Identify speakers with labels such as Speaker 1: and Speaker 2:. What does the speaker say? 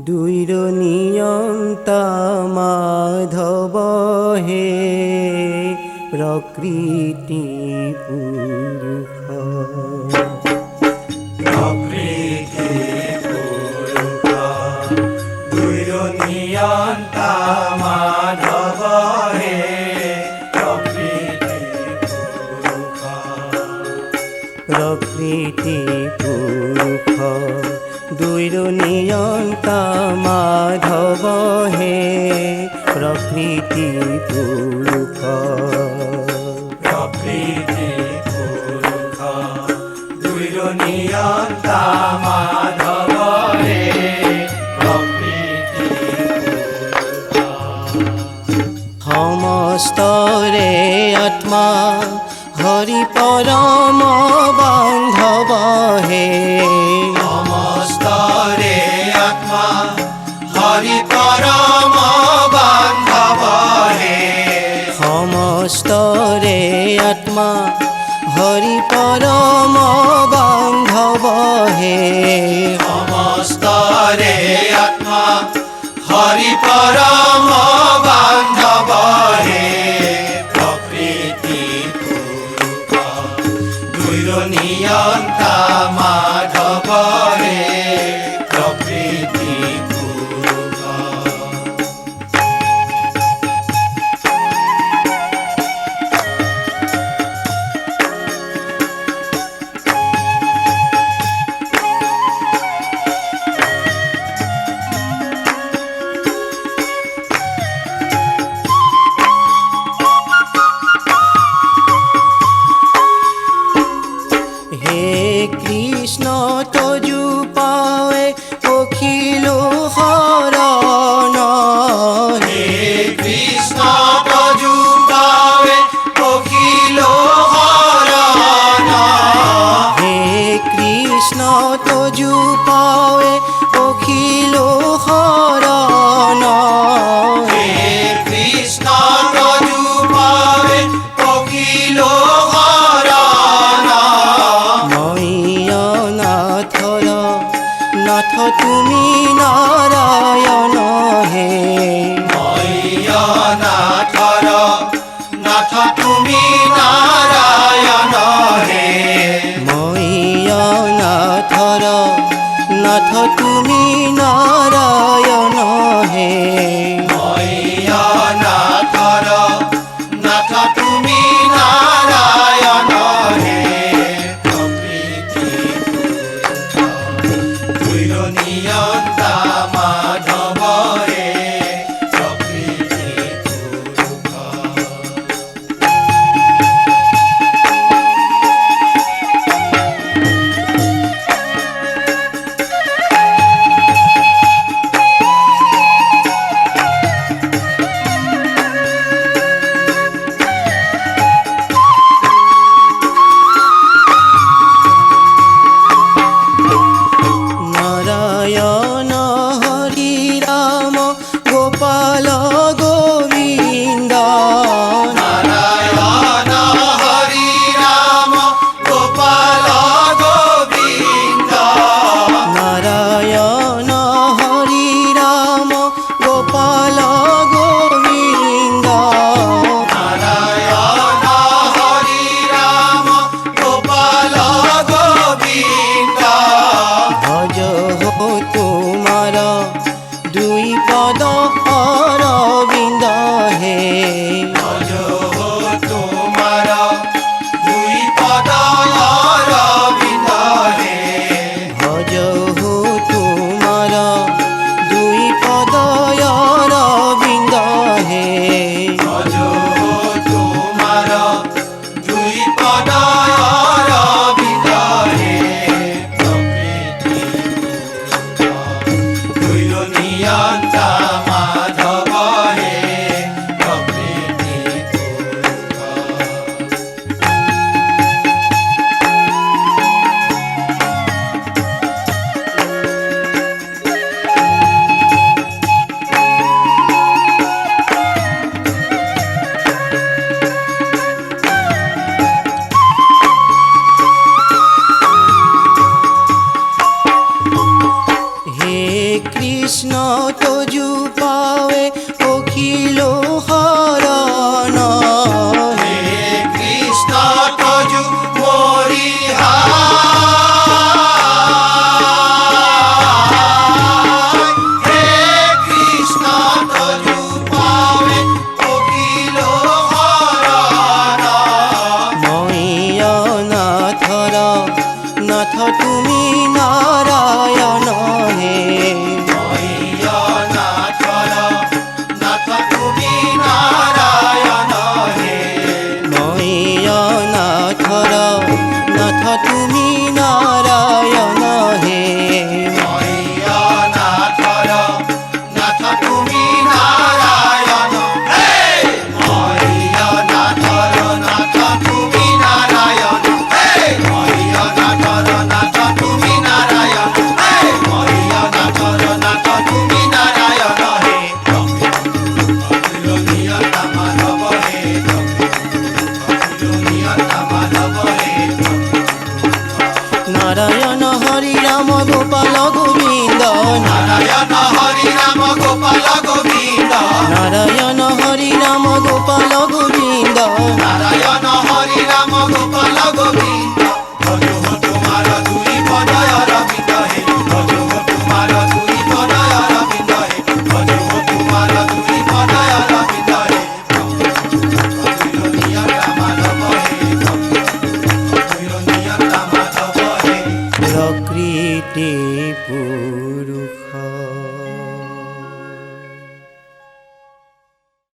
Speaker 1: দুইর নিয়ন্তা মাধব হে প্রকৃতি পুরুষ।
Speaker 2: প্রকৃতি পুরুষ দুইর নিয়ন্তা মাধব হে প্রকৃতি পুরুষ।
Speaker 1: প্রকৃতি পুরুষ দুইর নিয়ন্তা মাধব হে প্রকৃতি পুরুষ।
Speaker 2: প্রকৃতি পুরুষ দুইর নিয়ন্তা মাধব হে প্রকৃতি পুরুষ।
Speaker 1: সমস্তরে আত্মা হরি পরম বান্ধব হে।
Speaker 2: সমস্তরে আত্মা হরি পরম বান্ধব হে।
Speaker 1: সমস্তরে আত্মা হরি পরম বান্ধব হে।
Speaker 2: সমস্তরে আত্মা হরি পরম বান্ধব হে প্রকৃতি পুরুষ দুইর নিয়ন্তা মাধব হে প্রকৃতি পুরুষ।
Speaker 1: হে কৃষ্ণ তজু পায়ে অখিল হরণ।
Speaker 2: হে কৃষ্ণ তজু পায়ে অখিল হরণ।
Speaker 1: হে কৃষ্ণ তজু পায়ে অখিল হরণ।
Speaker 2: হে কৃষ্ণ তজু পায়ে অখিল হরণ।
Speaker 1: ময়নাথর নাথ তুমি নারায়ণ হে।
Speaker 2: ময়নাথর নাথ তুমি নারায়ণ হে।
Speaker 1: ময়নাথর নাথ তুমি নারায়ণ হে।
Speaker 2: ময়নাথর নাথ তুমি নারায়ণ হে প্রকৃতি পুরুষ দুইর নিয়ন্তা মাধব হে প্রকৃতি পুরুষ।
Speaker 1: নারায়ণ হরি রাম গোপাল গোবিন্দ।
Speaker 2: নারায়ণ হরি রাম গোপাল গোবিন্দ।
Speaker 1: নারায়ণ হরি রাম গোপাল গোবিন্দ।
Speaker 2: নারায়ণ হরি রাম গোপাল গোবিন্দ।
Speaker 1: ভজ হো তোমার দুই পদ অরবিন্দ হে।
Speaker 2: ভজ হো তোমার দুই পদ অরবিন্দ হে।
Speaker 1: ভজ হো তোমার দুই পদ অরবিন্দ হে।
Speaker 2: ভজ হো তোমার দুই পদ অরবিন্দ হে প্রকৃতি পুরুষ দুইর নিয়ন্তা মাধব হে প্রকৃতি পুরুষ।
Speaker 1: হরি রাম গোপাল গোবিন্দ
Speaker 2: নারায়ণ হরি রাম গোপাল গোবিন্দ ভজ হো তোমার দুই পদয় অরবিন্দ হে ভজ হো তোমার দুই পদয় অরবিন্দ হে ভজ হো তোমার দুই পদয় অরবিন্দ হে নিয়তা মাধব হে নিয়তা মাধব হে
Speaker 1: প্রকৃতি পুরুষ